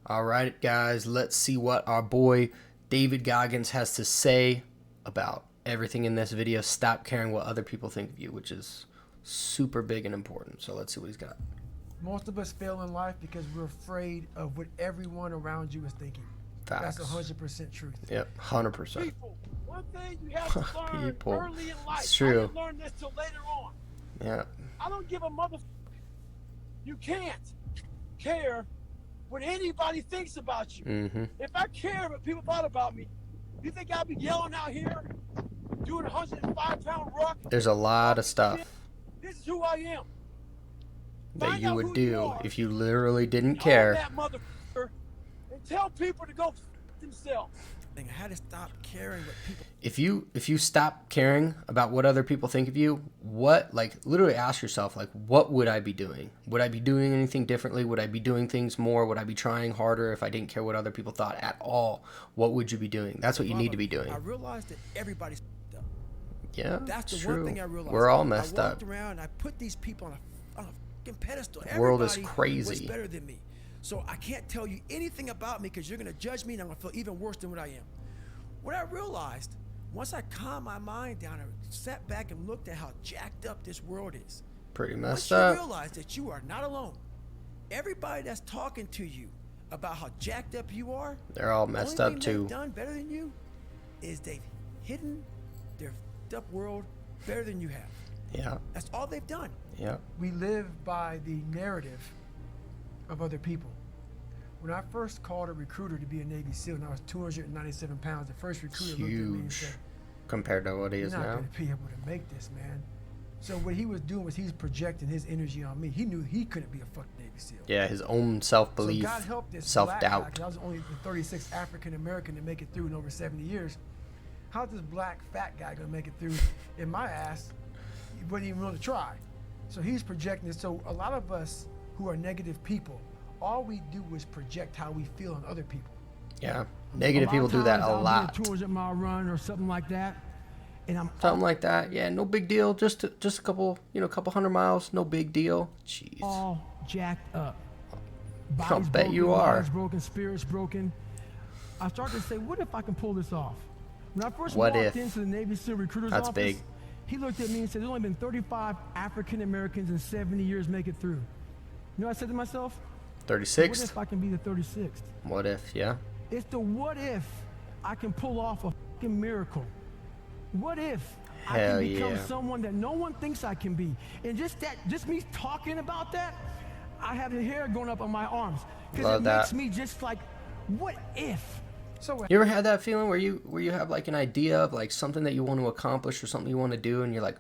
All right, guys, let's see what our boy David Goggins has to say about everything in this video. Stop caring what other people think of you, which is super big and important. So let's see what he's got. Most of us fail in life because we're afraid of what everyone around you is thinking. Facts. That's 100% truth. Yep, 100%. People, one thing you have to learn early in life. It's true. I didn't learn this till later on. Yeah. I don't give a mother. You can't care what anybody thinks about you. Mm-hmm. If I cared what people thought about me, you think I'd be yelling out here, doing a 105-pound ruck? There's a lot of stuff This is who I am. that Find you out would who do you are, if you literally didn't own care. that motherfucker, and tell people to go themselves. I had to stop caring what people. If you stop caring about what other people think of you, what, like, literally ask yourself, like, what would I be doing? Would I be doing anything differently? Would I be doing things more? Would I be trying harder if I didn't care what other people thought at all? What would you be doing? That's what you need to be doing. I realized that everybody's up. Yeah, That's the true. one thing I realized. We're all messed I up. walked around and I put these people on a fucking pedestal. The world is Everybody crazy. was better than me. So I can't tell you anything about me because you're going to judge me and I'm going to feel even worse than what I am. What I realized, once I calmed my mind down and sat back and looked at how jacked up this world is. Pretty messed Once you up. realize that you are not alone. Everybody that's talking to you about how jacked up you are, They're all messed only up thing too. they've done better than you is they've hidden their f***ed up world better than you have. Yeah, That's all they've done. yeah. We live by the narrative of other people. When I first called a recruiter to be a Navy SEAL and I was 297 pounds, the first recruiter looked at me and Huge said, compared to what he "You're is not now. going to be able to make this, man." So what he was doing was he's projecting his energy on me. He knew he couldn't be a fucking Navy SEAL. Yeah, his own self-belief, So God help this self-doubt. black guy, 'cause I was only the 36th African American to make it through in over 70 years. How's this black fat guy gonna make it through in my ass? He wasn't even willing to try. So he's projecting this. So a lot of us who are negative people, all we do is project how we feel on other people. Yeah, negative people do that a lot. 200-mile run or something like that, and I'm Something like that. Yeah, no big deal. Just a couple, couple 100 miles. No big deal. Jeez. all jacked up. I'll Body's bet broken, you are. mind's broken, spirit's broken. I started to say, what if I can pull this off? When I first What walked if? into the Navy SEAL recruiter's That's office, big. he looked at me and said, there's only been 35 African Americans in 70 years make it through. You know what I said to myself? What 36th. if I can be the 36th? What if? Yeah. It's the what if I can pull off a fucking miracle. What if I Hell can become yeah. someone that no one thinks I can be? And just me talking about that, I have the hair going up on my arms. Because Love it that. makes me just like, what if? So You ever had that feeling where you have like an idea of like something that you want to accomplish or something you want to do, and you're like,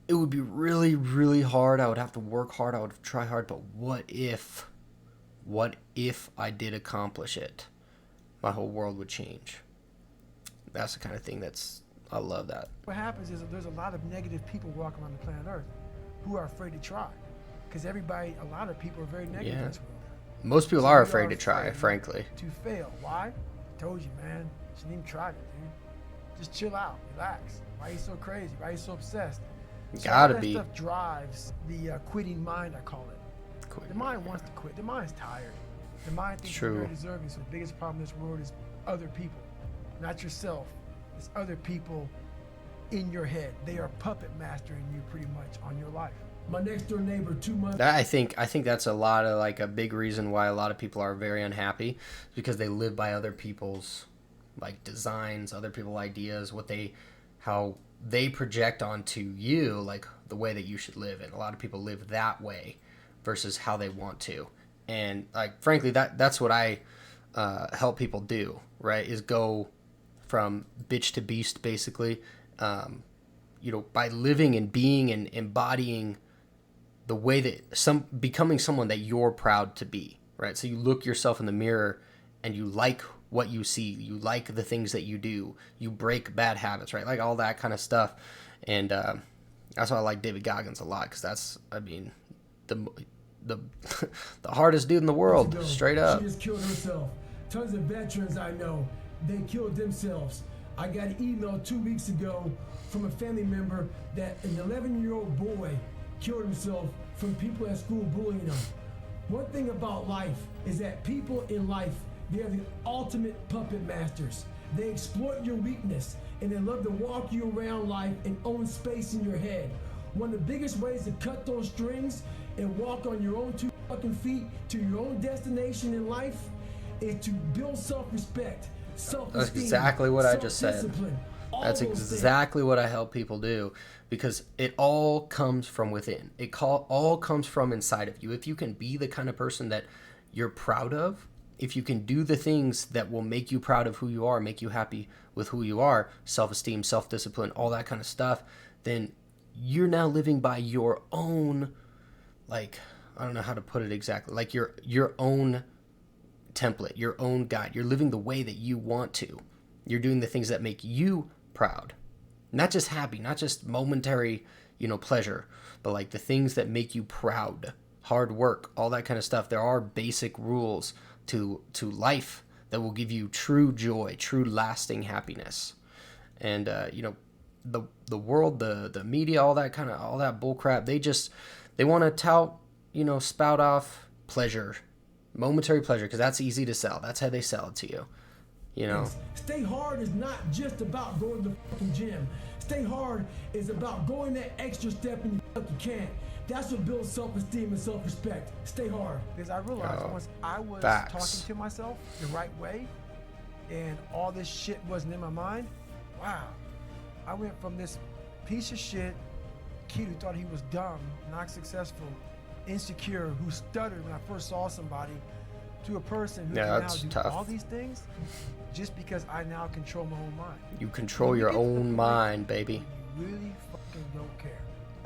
it would be really, really hard. I would have to work hard. I would try hard. But what if I did accomplish it? My whole world would change. That's the kind of thing I love that. what happens is that there's a lot of negative people walking around the planet Earth who are afraid to try. Because a lot of people are very negative Yeah. in this world. Most people So are we afraid to try, frankly. To fail. Why? I told you, man. Shouldn't even try it, dude. Just chill out, relax. Why are you so crazy? Why are you so obsessed? So all Gotta that be. stuff drives the quitting mind, I call it. The mind wants to quit. The mind's tired. The mind thinks True. you're very deserving. So the biggest problem in this world is other people, not yourself. It's other people in your head. They are puppet mastering you pretty much on your life. My next door neighbor, 2 months. That I think that's a lot of like a big reason why a lot of people are very unhappy, because they live by other people's like designs, other people's ideas, how they project onto you, like the way that you should live. And a lot of people live that way versus how they want to. And like frankly, that's what I help people do, right? Is go from bitch to beast, basically. By living and being and embodying the way that becoming someone that you're proud to be, right? So you look yourself in the mirror and you like what you see, you like the things that you do, you break bad habits, right? Like all that kind of stuff. And that's why I like David Goggins a lot, because that's, I mean, the hardest dude in the world, straight up. She just killed herself. Tons of veterans I know, they killed themselves. I got an email 2 weeks ago from a family member that an 11-year-old boy killed himself from people at school bullying him. One thing about life is that people in life, they're the ultimate puppet masters. They exploit your weakness and they love to walk you around life and own space in your head. One of the biggest ways to cut those strings and walk on your own 2 fucking feet to your own destination in life is to build self-respect, self-esteem. That's exactly what I just said. self-discipline, all That's those things. exactly what I help people do, because it all comes from within. All comes from inside of you. If you can be the kind of person that you're proud of, if you can do the things that will make you proud of who you are, make you happy with who you are, self-esteem, self-discipline, all that kind of stuff, then you're now living by your own, like, I don't know how to put it exactly, like your own template, your own guide. You're living the way that you want to. You're doing the things that make you proud. Not just happy, not just momentary, pleasure, but like the things that make you proud. Hard work, all that kind of stuff. There are basic rules to life that will give you true joy, true lasting happiness. And the world, the media, all that bull crap, they want to tout, spout off pleasure, momentary pleasure, because that's easy to sell. That's how they sell it to you. Stay hard is not just about going to the fucking gym. Stay hard is about going that extra step and you fucking can't. That's what builds self-esteem and self-respect. Stay hard. Because I realized once I was facts. talking to myself the right way and all this shit wasn't in my mind, wow. I went from this piece of shit kid who thought he was dumb, not successful, insecure, who stuttered when I first saw somebody, to a person who can now do tough. all these things just because I now control my own mind. You control When you your get to the own point mind, baby. where you really fucking don't care.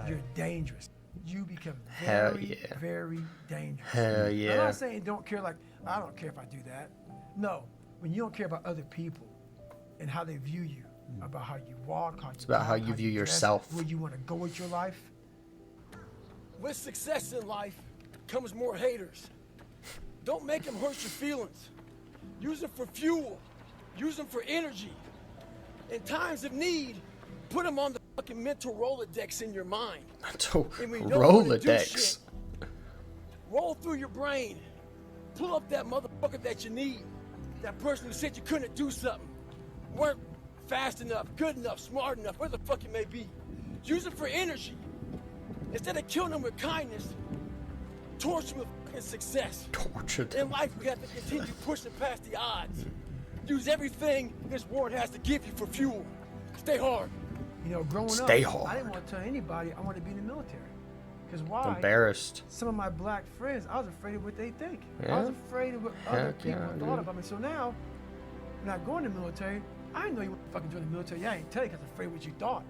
You're dangerous. You become Hell very, yeah. very dangerous. Hell I'm yeah. not saying don't care like, I don't care if I do that. No, when you don't care about other people and how they view you, about how you walk, how you It's about talk, how you view dress, yourself. where you want to go with your life. With success in life comes more haters. Don't make them hurt your feelings. Use them for fuel. Use them for energy. In times of need, put them on the fucking mental Rolodex in your mind. To And when you don't wanna do Rolodex. shit, roll through your brain. Pull up that motherfucker that you need. That person who said you couldn't do something. Weren't fast enough, good enough, smart enough, where the fuck it may be. Use it for energy. Instead of killing them with kindness, torture them with fucking success. Tortured. In life, we have to continue pushing past the odds. Use everything this world has to give you for fuel. Stay hard. Growing Stay up, hard. I didn't want to tell anybody I wanted to be in the military. Because why? Embarrassed. Some of my black friends, I was afraid of what they think. I Yeah? was afraid of what other Heck people yeah, thought dude. about me. So now, when I go in the military, I didn't know you would fucking join the military. Yeah, I ain't tell you because I'm afraid of what you thought.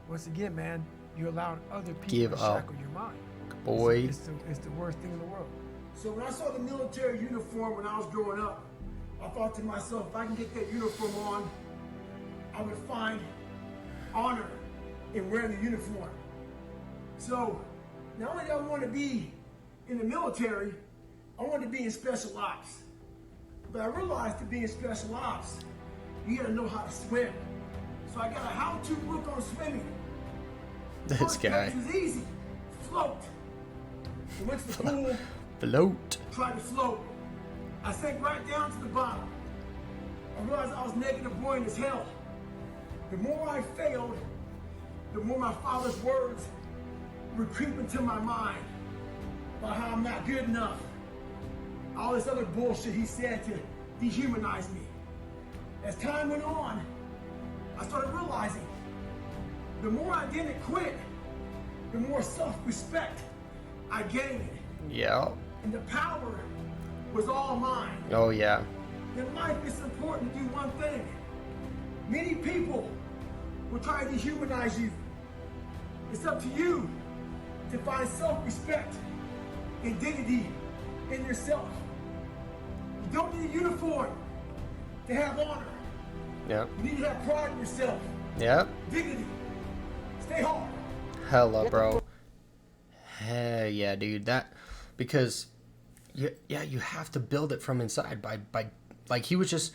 Once again, man, you're allowing other people Give to up. shackle your mind. Boy. It's the worst thing in the world. So when I saw the military uniform when I was growing up, I thought to myself, if I can get that uniform on, I would find honor in wearing the uniform. So not only did I want to be in the military, I wanted to be in special ops. But I realized to be in special ops, you gotta know how to swim. So I got a how-to book on swimming. This First guy. place was easy. Float. I went to the pool, Float. tried to float. I sank right down to the bottom. I realized I was negative buoyant as hell. The more I failed, the more my father's words would creep into my mind about how I'm not good enough. All this other bullshit he said to dehumanize me. As time went on, I started realizing the more I didn't quit, the more self-respect I gained. Yeah. And the power was all mine. Oh, yeah. In life, it's important to do one thing. Many people will try to dehumanize you. It's up to you to find self-respect and dignity in yourself. You don't need a uniform to have honor. Yep. You need to have pride in yourself. Yep. Dignity. Stay hard. Hella, bro. Hell yeah, dude. That, because you have to build it from inside by like he was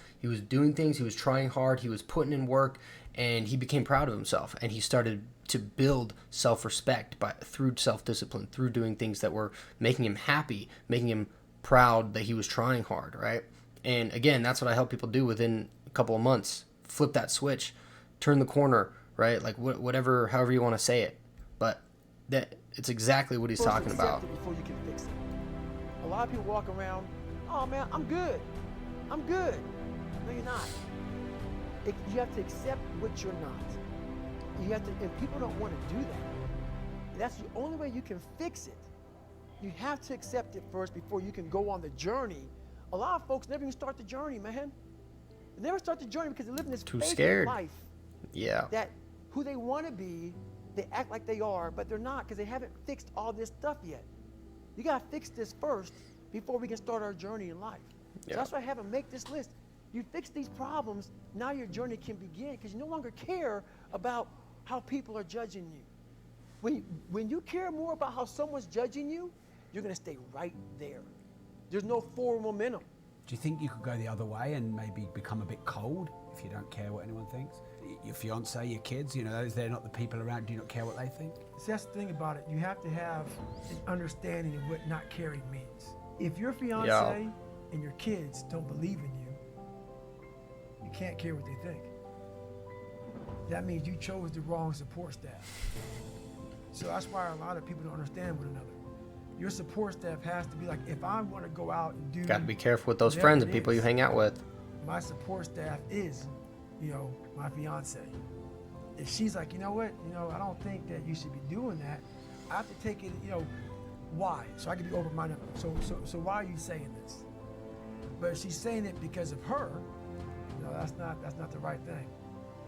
doing things, he was trying hard, he was putting in work, and he became proud of himself, and he started to build self-respect through self-discipline, through doing things that were making him happy, making him proud that he was trying hard, right? And again, that's what I help people do within a couple of months. Flip that switch, turn the corner, right? Like whatever, however you want to say it. But that it's exactly what he's First talking accept about. it before you can fix it. A lot of people walk around, oh man, I'm good. I'm good. No, you're not. You have to accept what you're not. You have to, and people don't want to do that. That's the only way you can fix it. You have to accept it first before you can go on the journey. A lot of folks never even start the journey, man. They never start the journey because they live in this Too fake scared. life. Yeah. That who they want to be, they act like they are, but they're not because they haven't fixed all this stuff yet. You got to fix this first before we can start our journey in life. Yeah. So that's why I have them make this list. You fix these problems, now your journey can begin because you no longer care about how people are judging you. When you care more about how someone's judging you, you're going to stay right there. There's no forward momentum. Do you think you could go the other way and maybe become a bit cold if you don't care what anyone thinks? Your fiance, your kids, you know, they're not the people around, do you not care what they think? See, that's the thing about it. You have to have an understanding of what not caring means. If your fiance and your kids don't believe in you, you can't care what they think. That means you chose the wrong support staff. So that's why a lot of people don't understand one another. Your support staff has to be like, if I want to go out and do... Got to be careful with those whatever friends it and people is, you hang out with. my support staff is, my fiance. If she's like, you know what, I don't think that you should be doing that, I have to take it, why? So I can be open-minded. So why are you saying this? But if she's saying it because of her, that's not the right thing.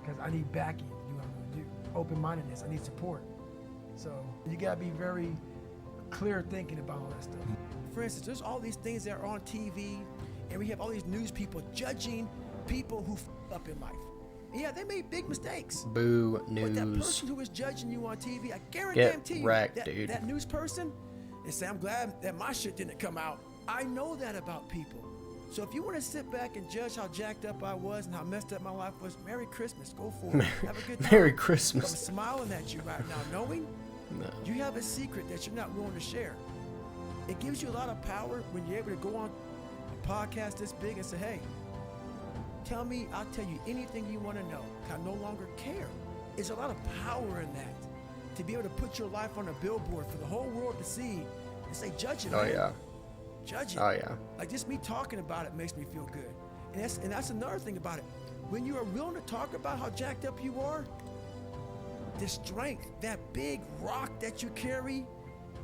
Because I need backing to do what I'm going to do. Open-mindedness, I need support. So you got to be very clear thinking about all that stuff. For instance, there's all these things that are on TV, and we have all these news people judging people who up in life. And yeah, they made big mistakes. Boo, But that news. person who is judging you on TV, I guarantee you, wrecked, dude. that news person, they say, I'm glad that my shit didn't come out. I know that about people. So if you want to sit back and judge how jacked up I was and how messed up my life was, Merry Christmas. Go for it. Have a good time. Merry I'm Christmas. smiling at you right now, knowing No. you have a secret that you're not willing to share. It gives you a lot of power when you're able to go on a podcast this big and say, hey, tell me, I'll tell you anything you want to know. I no longer care. There's a lot of power in that. To be able to put your life on a billboard for the whole world to see and say, judge it, Oh, man. yeah. Judge it. Oh, yeah. Like just me talking about it makes me feel good. And that's another thing about it. When you are willing to talk about how jacked up you are, the strength, that big rock that you carry,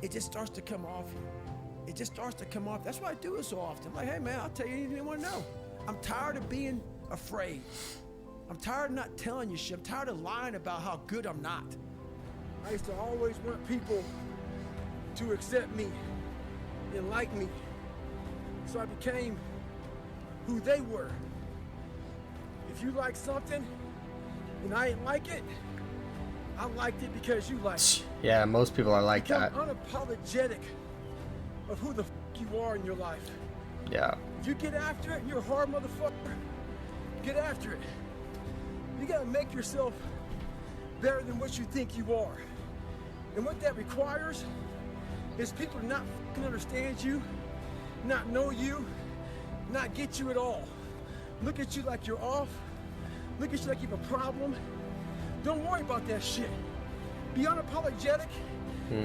it just starts to come off you. It just starts to come off. That's why I do it so often. Like, hey man, I'll tell you anything you want to know. I'm tired of being afraid. I'm tired of not telling you shit. I'm tired of lying about how good I'm not. I used to always want people to accept me and like me. So I became who they were. If you like something and I didn't like it, I liked it because you liked it. Yeah, most people are like Become that. unapologetic of who the you are in your life. Yeah. If you get after it and you're a hard motherfucker, get after it. You gotta make yourself better than what you think you are. And what that requires is people to not fucking understand you, not know you, not get you at all. Look at you like you're off. Look at you like you have a problem. Don't worry about that shit. Be unapologetic.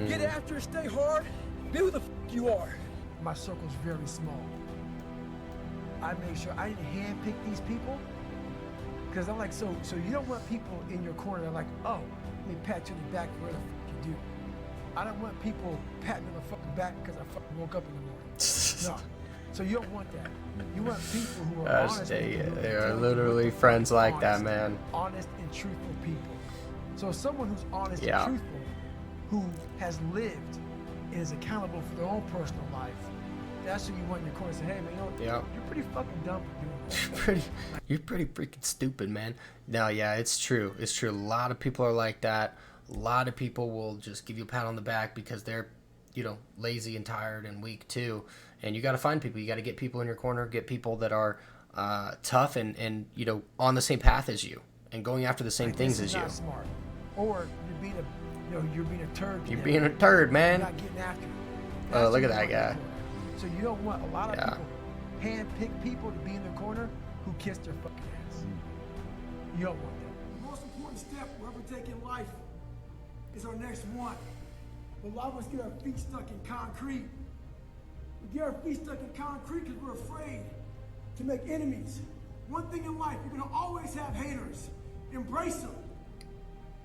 Get after it, stay hard. Be who the you are. My circle's very small. I make sure I didn't handpick these people because I'm like, so you don't want people in your corner that are like, oh, let me pat you in the back for where the you do. I don't want people patting me on the fucking back because I fucking woke up in the morning. No. So you don't want that. You want people who are honest. They are literally friends like that, man. Honest and truthful people. So someone who's honest Yeah. and truthful, who has lived and is accountable for their own personal life, that's who you want in your corner. Say, hey man, Yeah. you're pretty fucking dumb for doing that. You're pretty freaking stupid, man. No, yeah, it's true. It's true. A lot of people are like that. A lot of people will just give you a pat on the back because they're, lazy and tired and weak too. And you got to find people. You got to get people in your corner. Get people that are tough and on the same path as you and going after the same Like, things this is as you. not smart. or you're being you're being a turd. You're being a turd, You're man. not getting after it. Oh, That's look who at you that want in guy. the corner. So you don't want a lot of people hand-pick people to be in the corner who kiss their fucking ass. You don't want that. The most important step we'll ever take in life is our next one. A lot of us get our feet stuck in concrete. We get our feet stuck in concrete because we're afraid to make enemies. One thing in life, you're gonna always have haters. Embrace them.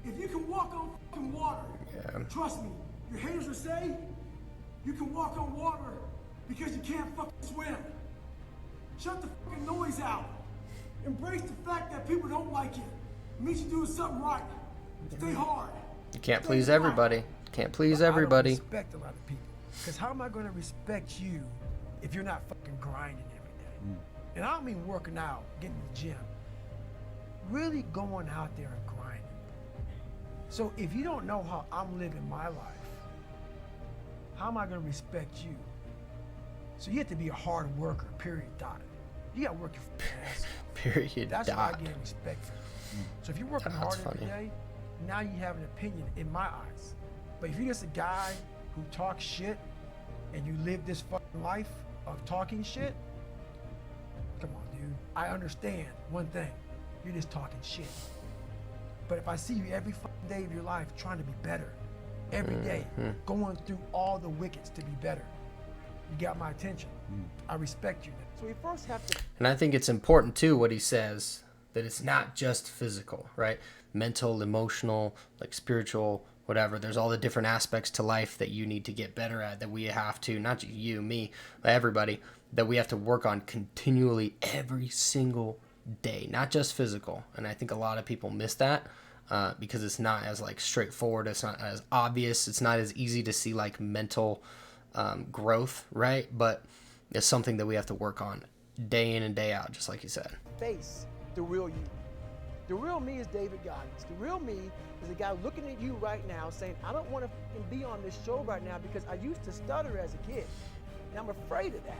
If you can walk on fucking water, trust me, your haters will say you can walk on water because you can't fucking swim. Shut the fucking noise out. Embrace the fact that people don't like you. It means you're doing something right. Stay hard. You can't please everybody. Can't please everybody. I don't respect a lot of people. Because how am I going to respect you if you're not fucking grinding every day? And I don't mean working out, getting to the gym. Really going out there and grinding. So if you don't know how I'm living my life, how am I going to respect you? So you have to be a hard worker, period, dot. You got to work your fucking ass off. Period. That's dot. why I get respect for you. So if you're working hard every day, now you have an opinion in my eyes. But if you're just a guy who talks shit and you live this fucking life of talking shit, come on, dude. I understand one thing. You're just talking shit. But if I see you every fucking day of your life trying to be better, every day, going through all the wickets to be better, you got my attention. I respect you. So we first have to... And I think it's important, too, what he says, that it's not just physical, right? Mental, emotional, like spiritual, whatever. There's all the different aspects to life that you need to get better at, that we have to, not just you, me, everybody, that we have to work on continually every single day, not just physical. And I think a lot of people miss that because it's not as like straightforward. It's not as obvious. It's not as easy to see like mental growth, right? But it's something that we have to work on day in and day out, just like you said. Face the real you. The real me is David Goggins. The real me is a guy looking at you right now saying, I don't want to be on this show right now because I used to stutter as a kid. And I'm afraid of that.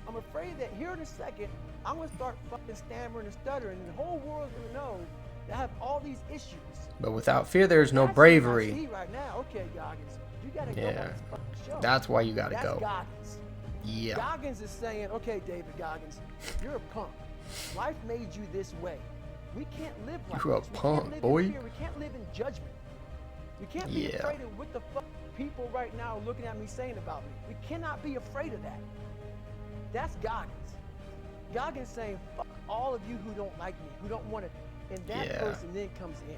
I'm afraid that here in a second, I'm going to start fucking stammering and stuttering and the whole world's going to know that I have all these issues. But without fear, there's no That's bravery. what I see right now. Okay, Goggins, you got to go on this fucking show. That's why you got to That's go. Goggins. Yeah. Goggins is saying, okay, David Goggins, you're a punk. Life made you this way. We can't live like You're a this. punk, we can't live boy. In fear. We can't live in judgment. We can't be afraid of what the fuck people right now are looking at me saying about me. We cannot be afraid of that. That's Goggins. Goggins saying, fuck all of you who don't like me, who don't want to, and that person then comes in.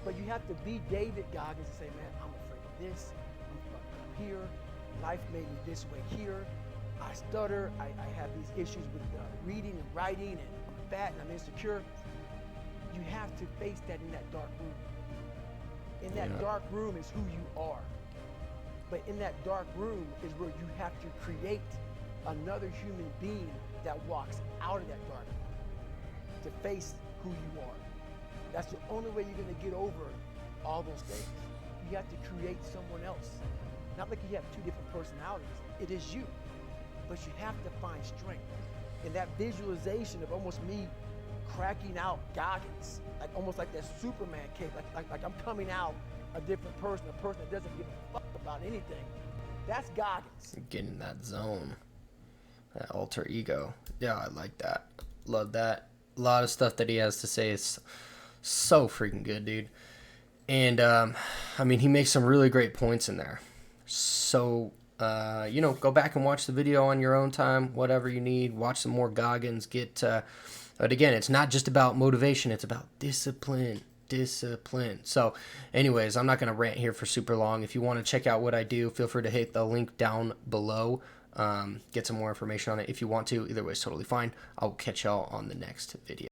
But you have to be David Goggins and say, man, I'm afraid of this. I'm fucked up here. Life made me this way here. I stutter. I have these issues with reading and writing, and I'm fat and I'm insecure. You have to face that in that dark room. In that dark room is who you are. But in that dark room is where you have to create another human being that walks out of that dark room to face who you are. That's the only way you're going to get over all those things. You have to create someone else. Not like you have two different personalities. It is you. But you have to find strength. And that visualization of almost me cracking out Goggins, like almost like that Superman cape, like I'm coming out a different person, a person that doesn't give a fuck about anything. That's Goggins. Get in that zone. That alter ego. Yeah, I like that. Love that. A lot of stuff that he has to say is so freaking good, dude. And, I mean, he makes some really great points in there. So, go back and watch the video on your own time, whatever you need. Watch some more Goggins. But again, it's not just about motivation. It's about discipline. So anyways, I'm not going to rant here for super long. If you want to check out what I do, feel free to hit the link down below. Get some more information on it if you want to. Either way is totally fine. I'll catch y'all on the next video.